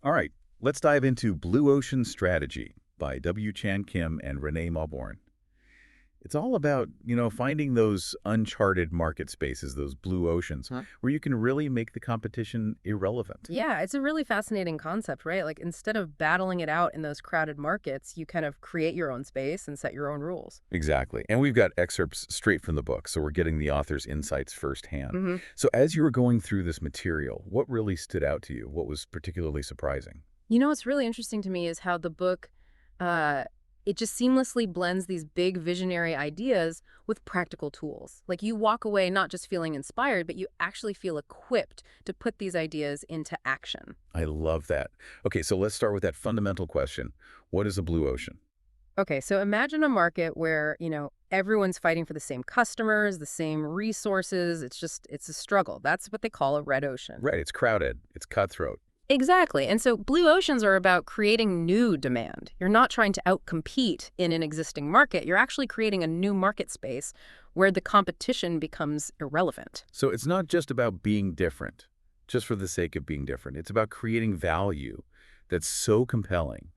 All right, let's dive into Blue Ocean Strategy by W. Chan Kim and Renée Mauborgne. It's all about, finding those uncharted market spaces, those blue oceans, Huh? where you can really make the competition irrelevant. Yeah, it's a really fascinating concept, right? Like instead of battling it out in those crowded markets, you kind of create your own space and set your own rules. Exactly. And we've got excerpts straight from the book, so we're getting the author's insights firsthand. hmm So as you were going through this material, what really stood out to you? What was particularly surprising? You know, what's really interesting to me is how the book, uh, it just seamlessly blends these big visionary ideas with practical tools. Like you walk away not just feeling inspired, but you actually feel equipped to put these ideas into action. I love that. Okay, so let's start with that fundamental question. What is a blue ocean? Okay, so imagine a market where, everyone's fighting for the same customers, the same resources. It's a struggle. That's what they call a red ocean. Right, it's crowded, it's cutthroat. Exactly. And so blue oceans are about creating new demand. You're not trying to outcompete in an existing market. You're actually creating a new market space where the competition becomes irrelevant. So it's not just about being different, just for the sake of being different. It's about creating value that's so compelling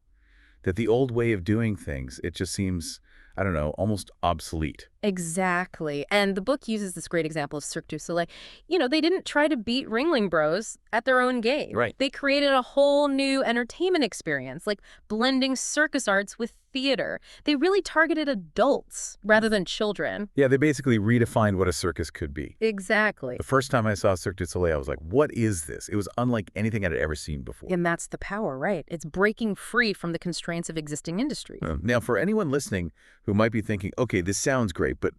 that the old way of doing things, it just seems, I don't know, almost obsolete. Exactly. And the book uses this great example of Cirque du Soleil. They didn't try to beat Ringling Bros at their own game. Right. They created a whole new entertainment experience, like blending circus arts with theater. They really targeted adults rather than children. Yeah, they basically redefined what a circus could be. Exactly. The first time I saw Cirque du Soleil, I was like, what is this? It was unlike anything I'd ever seen before. And that's the power, right? It's breaking free from the constraints of existing industries. Now, for anyone listening who might be thinking, okay, this sounds great, but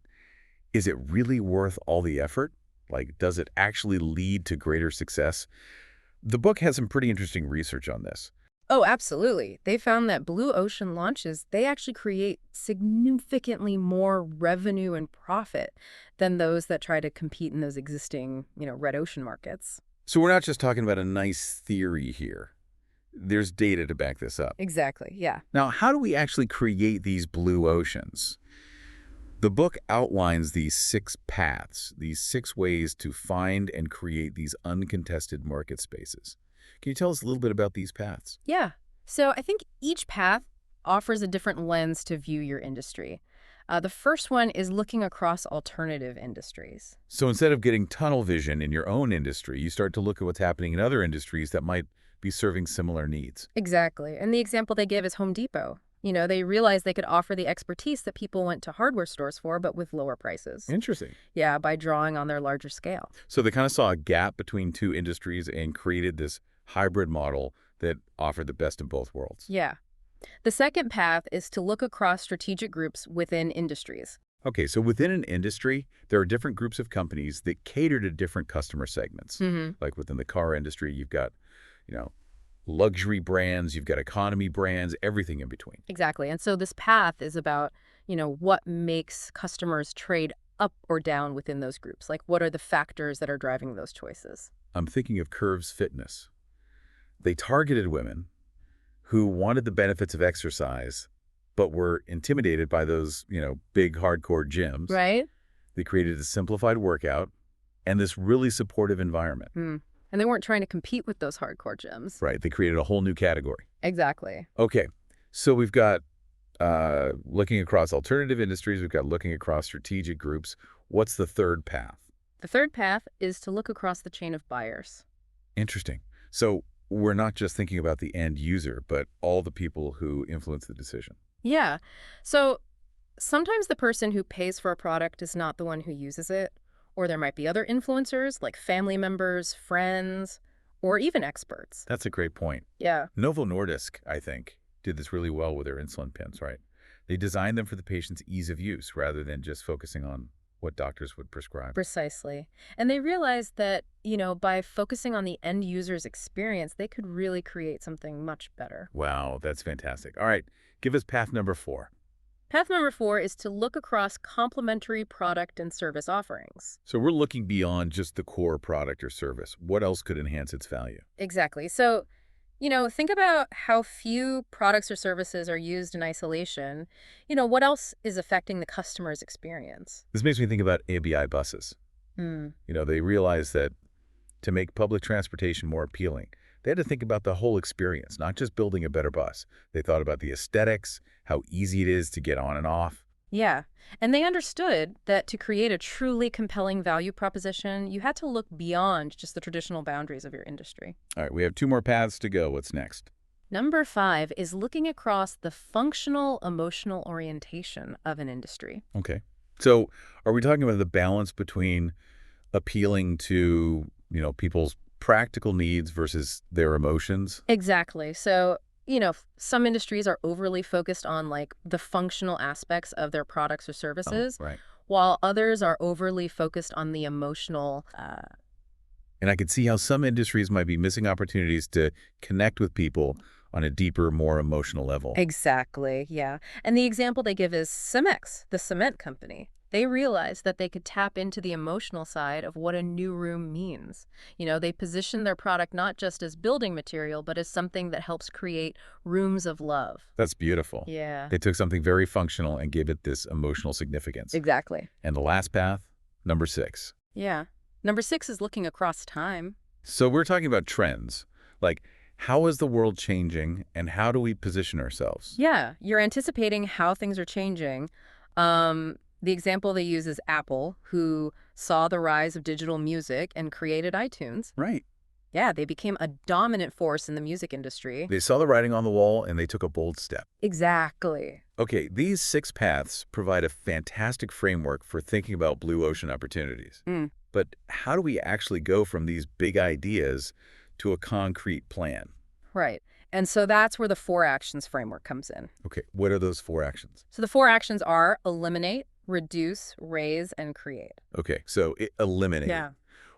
is it really worth all the effort? Like, does it actually lead to greater success? The book has some pretty interesting research on this. Oh, absolutely. They found that blue ocean launches, they actually create significantly more revenue and profit than those that try to compete in those existing, red ocean markets. So we're not just talking about a nice theory here. There's data to back this up. Exactly. Yeah. Now, how do we actually create these blue oceans? The book outlines these 6 paths, these 6 ways to find and create these uncontested market spaces. Can you tell us a little bit about these paths? Yeah. So I think each path offers a different lens to view your industry. The first one is looking across alternative industries. So instead of getting tunnel vision in your own industry, you start to look at what's happening in other industries that might be serving similar needs. Exactly. And the example they give is Home Depot. They realized they could offer the expertise that people went to hardware stores for, but with lower prices. Interesting. Yeah, by drawing on their larger scale. So they kind of saw a gap between 2 industries and created this hybrid model that offered the best of both worlds. Yeah. The second path is to look across strategic groups within industries. Okay, so within an industry, there are different groups of companies that cater to different customer segments. Like within the car industry, you've got, you know, luxury brands, you've got economy brands, everything in between. Exactly. And so this path is about, what makes customers trade up or down within those groups. Like, what are the factors that are driving those choices? I'm thinking of Curves Fitness. They targeted women who wanted the benefits of exercise, but were intimidated by those, big hardcore gyms. Right? They created a simplified workout and this really supportive environment. Hmm. And they weren't trying to compete with those hardcore gyms. Right. They created a whole new category. Exactly. Okay. So we've got looking across alternative industries. We've got looking across strategic groups. What's the third path? The third path is to look across the chain of buyers. Interesting. So we're not just thinking about the end user, but all the people who influence the decision. Yeah. So sometimes the person who pays for a product is not the one who uses it, or there might be other influencers like family members, friends, or even experts. That's a great point. Yeah, Novo Nordisk, I think, did this really well with their insulin pens, right? They designed them for the patient's ease of use rather than just focusing on what doctors would prescribe. precisely. And they realized that, by focusing on the end user's experience, they could really create something much better. Wow, that's fantastic. All right, give us path number 4. Path number 4 is to look across complementary product and service offerings. So we're looking beyond just the core product or service. What else could enhance its value? Exactly. So, think about how few products or services are used in isolation. What else is affecting the customer's experience? This makes me think about ABI buses. Hmm. They realize that to make public transportation more appealing, They had to think about the whole experience, not just building a better bus. They thought about the aesthetics, how easy it is to get on and off. Yeah. And they understood that to create a truly compelling value proposition, you had to look beyond just the traditional boundaries of your industry. All right, we have 2 more paths to go. What's next? Number 5 is looking across the functional emotional orientation of an industry. Okay. So are we talking about the balance between appealing to, people's practical needs versus their emotions? Exactly. So, some industries are overly focused on like the functional aspects of their products or Oh, services, right. while others are overly focused on the emotional. And I could see how some industries might be missing opportunities to connect with people on a deeper, more emotional level. Exactly, yeah. And the example they give is Cemex, the cement company. They realized that they could tap into the emotional side of what a new room means. They position their product not just as building material, but as something that helps create rooms of love. That's beautiful. Yeah, They took something very functional and gave it this emotional significance. exactly. And the last path, number 6. Yeah. Number 6 is looking across time. So we're talking about trends. Like, how is the world changing and how do we position ourselves? Yeah, you're anticipating how things are changing. The example they use is Apple, who saw the rise of digital music and created iTunes. Right. Yeah, they became a dominant force in the music industry. They saw the writing on the wall and they took a bold step. Exactly. Okay, these 6 paths provide a fantastic framework for thinking about blue ocean opportunities. Mm, But how do we actually go from these big ideas to a concrete plan? right. And so that's where the 4 actions framework comes in. Okay, what are those 4 actions? So the 4 actions are eliminate, reduce, raise, and create. Okay, so eliminate. Yeah.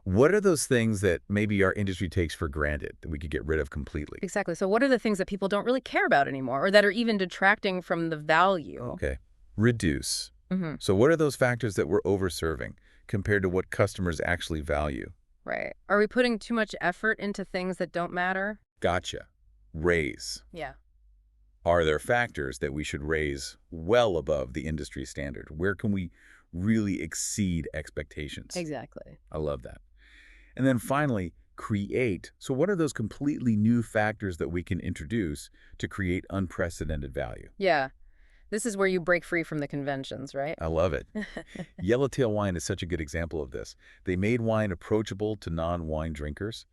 What are those things that maybe our industry takes for granted that we could get rid of completely? Exactly. So what are the things that people don't really care about anymore or that are even detracting from the value? Okay, reduce. Hmm. So what are those factors that we're overserving compared to what customers actually value? Right. Are we putting too much effort into things that don't matter? Gotcha. Raise. Yeah. Are there factors that we should raise well above the industry standard? Where can we really exceed expectations? Exactly. I love that. And then finally, create. So what are those completely new factors that we can introduce to create unprecedented value? Yeah. This is where you break free from the conventions, right? I love it. Yellowtail wine is such a good example of this. They made wine approachable to non-wine drinkers.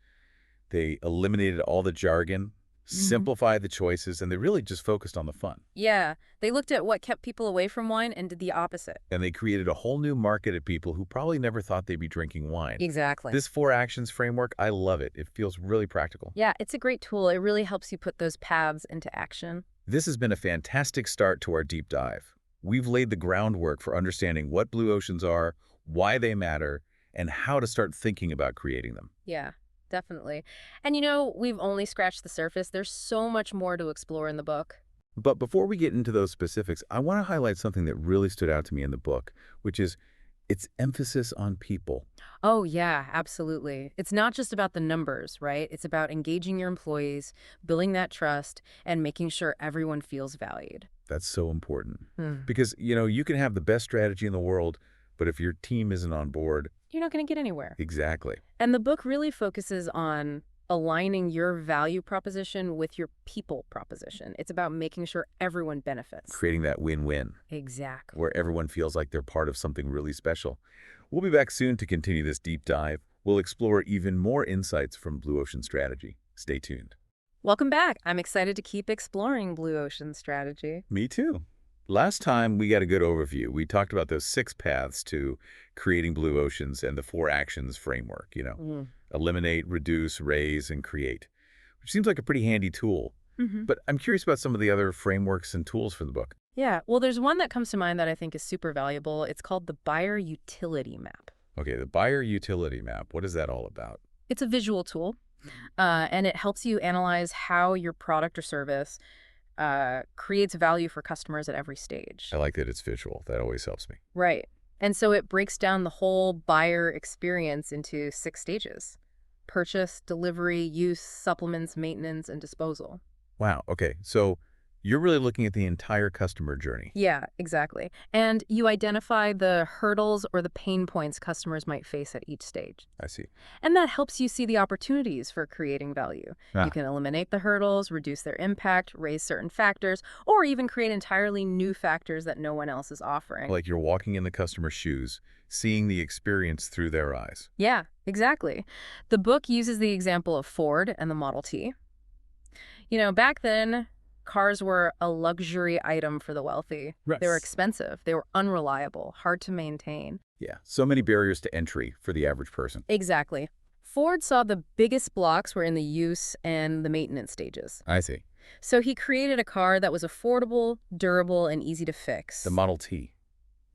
They eliminated all the jargon, Mhm. simplified the choices, and they really just focused on the fun. Yeah. They looked at what kept people away from wine and did the opposite. And they created a whole new market of people who probably never thought they'd be drinking wine. Exactly. This 4 actions framework, I love it. It feels really practical. Yeah, it's a great tool. It really helps you put those paths into action. This has been a fantastic start to our deep dive. We've laid the groundwork for understanding what blue oceans are, why they matter, and how to start thinking about creating them. Yeah, definitely. And we've only scratched the surface. There's so much more to explore in the book. But before we get into those specifics, I want to highlight something that really stood out to me in the book, which is its emphasis on people. Oh, yeah, absolutely. It's not just about the numbers, right? It's about engaging your employees, building that trust, and making sure everyone feels valued. That's so important. Hmm. Because, you can have the best strategy in the world, but if your team isn't on board, You're not going to get anywhere. exactly. And the book really focuses on aligning your value proposition with your people proposition. It's about making sure everyone benefits. Creating that win-win Exactly. where everyone feels like they're part of something really special. We'll be back soon to continue this deep dive. We'll explore even more insights from Blue Ocean Strategy. Stay tuned. Welcome back. I'm excited to keep exploring Blue Ocean strategy. Me too. Last time we got a good overview. We talked about those 6 paths to creating blue oceans and the 4 actions framework, Mm. eliminate, reduce, raise, and create, which seems like a pretty handy tool. Hmm. But I'm curious about some of the other frameworks and tools for the book. Yeah, well, there's one that comes to mind that I think is super valuable. It's called the buyer utility map. Okay, the buyer utility map. What is that all about? It's a visual tool, and it helps you analyze how your product or service creates value for customers at every stage. I like that it's visual. That always helps me. Right. And so it breaks down the whole buyer experience into 6 stages: purchase, delivery, use, supplements, maintenance, and disposal. Wow. Okay, so You're really looking at the entire customer journey. Yeah, exactly. And you identify the hurdles or the pain points customers might face at each stage. I see. And that helps you see the opportunities for creating value. You Ah, can eliminate the hurdles, reduce their impact, raise certain factors, or even create entirely new factors that no one else is offering. like you're walking in the customer's shoes, seeing the experience through their eyes. Yeah, exactly. The book uses the example of Ford and the Model T. Back then, cars were a luxury item for the wealthy. Right. They were expensive, they were unreliable, hard to maintain. Yeah, so many barriers to entry for the average person. Exactly. Ford saw the biggest blocks were in the use and the maintenance stages. I see. So he created a car that was affordable, durable, and easy to fix. The Model T.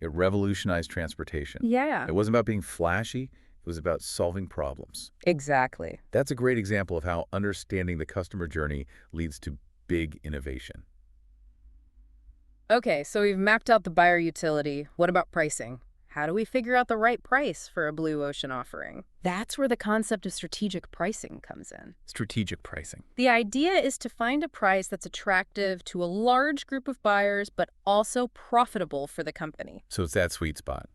It revolutionized transportation. Yeah. It wasn't about being flashy, it was about solving problems. Exactly. That's a great example of how understanding the customer journey leads to big innovation. Okay, so we've mapped out the buyer utility. What about pricing? How do we figure out the right price for a blue ocean offering? That's where the concept of strategic pricing comes in. Strategic pricing. The idea is to find a price that's attractive to a large group of buyers, but also profitable for the company. So it's that sweet spot.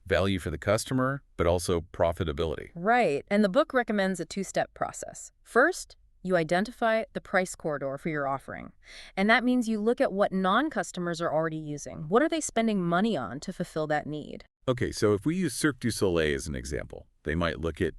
Value for the customer, but also profitability. Right, and the book recommends a two-step process. First, you identify the price corridor for your offering. And that means you look at what non-customers are already using. What are they spending money on to fulfill that need? Okay, so if we use Cirque du Soleil as an example, they might look at,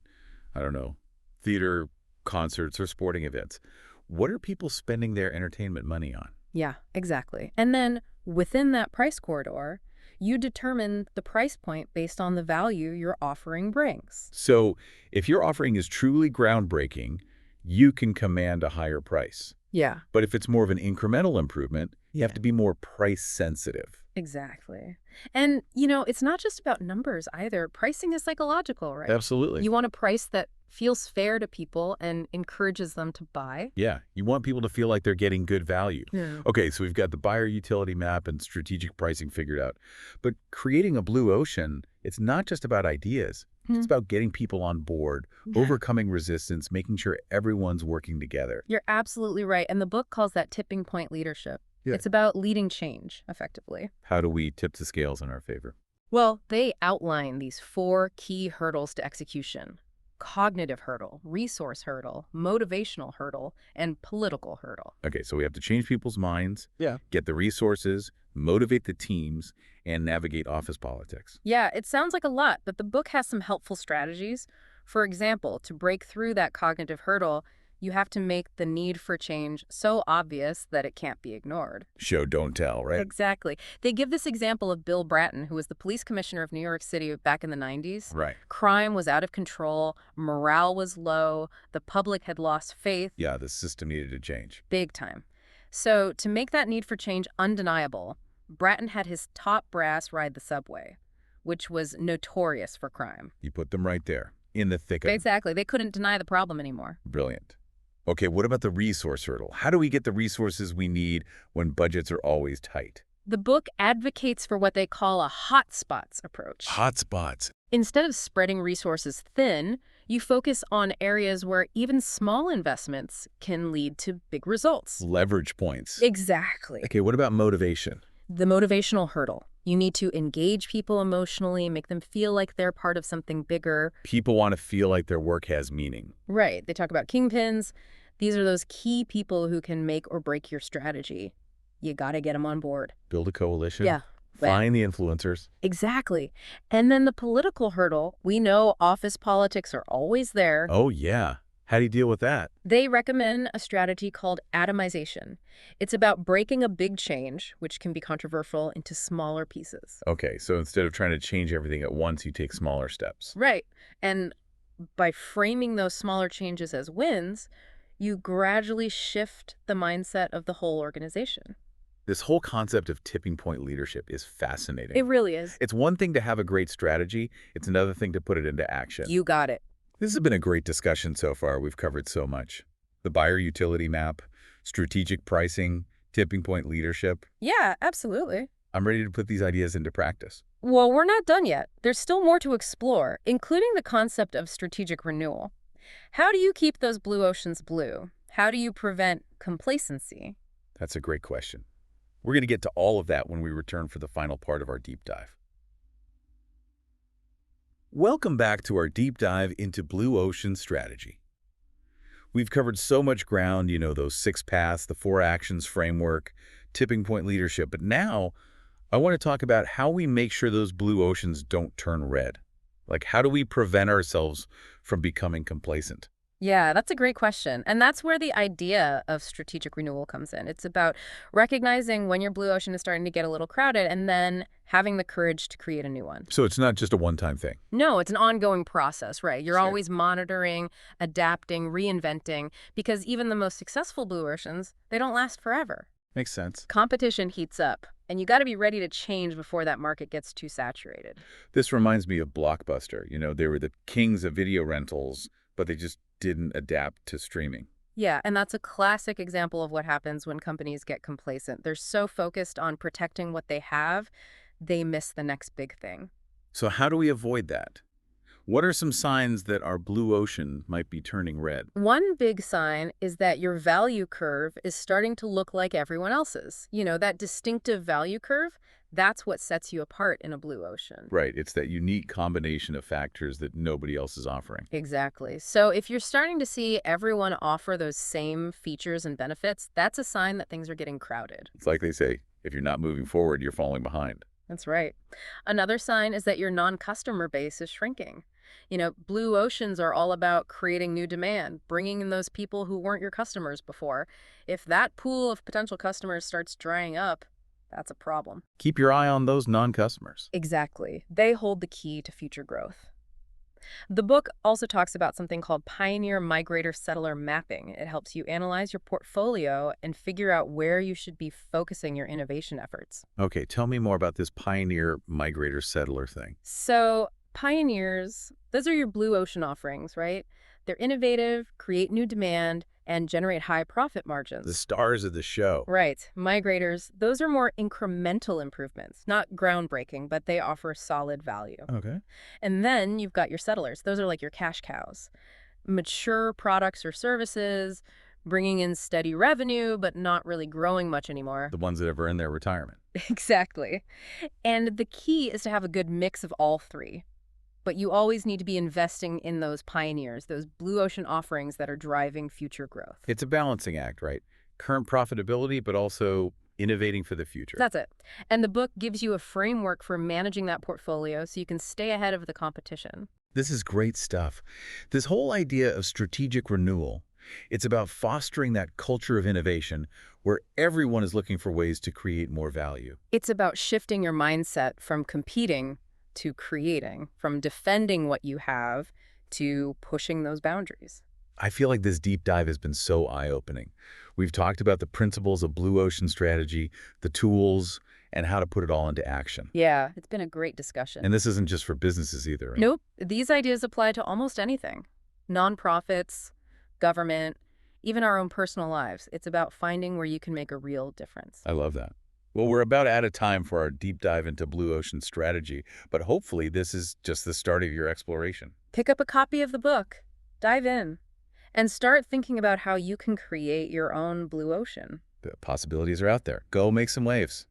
I don't know, theater, concerts, or sporting events. What are people spending their entertainment money on? Yeah, exactly. And then within that price corridor, you determine the price point based on the value your offering brings. So if your offering is truly groundbreaking, you can command a higher price. Yeah, But if it's more of an incremental improvement, you have to be more price sensitive. exactly. And, it's not just about numbers either. Pricing is psychological, right? Absolutely. You want a price that feels fair to people and encourages them to buy. Yeah, you want people to feel like they're getting good value. Yeah. Okay, so we've got the buyer utility map and strategic pricing figured out. But creating a blue ocean, it's not just about ideas. Hmm. It's about getting people on board, Yeah. overcoming resistance, making sure everyone's working together. You're absolutely right. And the book calls that tipping point leadership. Yeah. It's about leading change, effectively. How do we tip the scales in our favor? Well, they outline these 4 key hurdles to execution: cognitive hurdle, resource hurdle, motivational hurdle, and political hurdle. Okay, so we have to change people's minds, Yeah. get the resources, motivate the teams, and navigate office politics. Yeah, it sounds like a lot, but the book has some helpful strategies. For example, to break through that cognitive hurdle, you have to make the need for change so obvious that it can't be ignored. Show, don't tell, right? Exactly. They give this example of Bill Bratton, who was the police commissioner of New York City back in the 90s. Right. Crime was out of control, morale was low, the public had lost faith Yeah, the system needed to change. big time. So to make that need for change undeniable, Bratton had his top brass ride the subway, which was notorious for crime. You put them right there, in the thick of it. Exactly. They couldn't deny the problem anymore. Brilliant. Okay, what about the resource hurdle? How do we get the resources we need when budgets are always tight? The book advocates for what they call a hotspots approach. Hotspots. Instead of spreading resources thin, you focus on areas where even small investments can lead to big results. Leverage points. Exactly. Okay, what about motivation? The motivational hurdle. You need to engage people emotionally, make them feel like they're part of something bigger. People want to feel like their work has meaning. Right. They talk about kingpins. These are those key people who can make or break your strategy. You got to get them on board. Build a coalition. Yeah. Find the influencers. Exactly. And then the political hurdle. We know office politics are always there. Oh, yeah. How do you deal with that? They recommend a strategy called atomization. It's about breaking a big change, which can be controversial, into smaller pieces. Okay, so instead of trying to change everything at once, you take smaller steps. Right. And by framing those smaller changes as wins, you gradually shift the mindset of the whole organization. This whole concept of tipping point leadership is fascinating. It really is. It's one thing to have a great strategy. It's another thing to put it into action. You got it. This has been a great discussion so far. We've covered so much. The buyer utility map, strategic pricing, tipping point leadership. Yeah, absolutely. I'm ready to put these ideas into practice. Well, we're not done yet. There's still more to explore, including the concept of strategic renewal. How do you keep those blue oceans blue? How do you prevent complacency? That's a great question. We're going to get to all of that when we return for the final part of our deep dive. Welcome back to our deep dive into blue ocean strategy. We've covered so much ground, those 6 paths, the 4 actions framework, tipping point leadership, but now I want to talk about how we make sure those blue oceans don't turn red. Like, how do we prevent ourselves from becoming complacent? Yeah, that's a great question. And that's where the idea of strategic renewal comes in. It's about recognizing when your blue ocean is starting to get a little crowded and then having the courage to create a new one. So it's not just a one-time thing. No, it's an ongoing process, right? You're Sure. always monitoring, adapting, reinventing, because even the most successful blue oceans, they don't last forever. Makes sense. Competition heats up, and you got to be ready to change before that market gets too saturated. This reminds me of Blockbuster. They were the kings of video rentals, but they just didn't adapt to streaming. Yeah, and that's a classic example of what happens when companies get complacent. They're so focused on protecting what they have, they miss the next big thing. So how do we avoid that? What are some signs that our blue ocean might be turning red? One big sign is that your value curve is starting to look like everyone else's. That distinctive value curve, that's what sets you apart in a blue ocean. Right, it's that unique combination of factors that nobody else is offering. Exactly. So if you're starting to see everyone offer those same features and benefits, that's a sign that things are getting crowded. It's like they say, if you're not moving forward, you're falling behind. That's right. Another sign is that your non-customer base is shrinking. Blue oceans are all about creating new demand, bringing in those people who weren't your customers before. If that pool of potential customers starts drying up, that's a problem. Keep your eye on those non-customers. Exactly. They hold the key to future growth. The book also talks about something called Pioneer Migrator Settler Mapping. It helps you analyze your portfolio and figure out where you should be focusing your innovation efforts. Okay, tell me more about this pioneer migrator settler thing. So, pioneers, those are your blue ocean offerings, right? They're innovative, create new demand, and generate high profit margins. The stars of the show. Right. Migrators, those are more incremental improvements, not groundbreaking, but they offer solid value. Okay. And then you've got your settlers. Those are like your cash cows. Mature products or services, bringing in steady revenue, but not really growing much anymore. The ones that ever in their retirement. Exactly. And the key is to have a good mix of all three. But you always need to be investing in those pioneers, those blue ocean offerings that are driving future growth. It's a balancing act, right? Current profitability, but also innovating for the future. That's it. And the book gives you a framework for managing that portfolio so you can stay ahead of the competition. This is great stuff. This whole idea of strategic renewal, it's about fostering that culture of innovation where everyone is looking for ways to create more value. It's about shifting your mindset from competing to creating, from defending what you have to pushing those boundaries. I feel like this deep dive has been so eye-opening. We've talked about the principles of blue ocean strategy, the tools, and how to put it all into action. Yeah, it's been a great discussion. And this isn't just for businesses either, right? Nope, these ideas apply to almost anything. Nonprofits, government, even our own personal lives. It's about finding where you can make a real difference. I love that. Well, we're about out of time for our deep dive into blue ocean strategy, but hopefully this is just the start of your exploration. Pick up a copy of the book, dive in, and start thinking about how you can create your own blue ocean. The possibilities are out there. Go make some waves.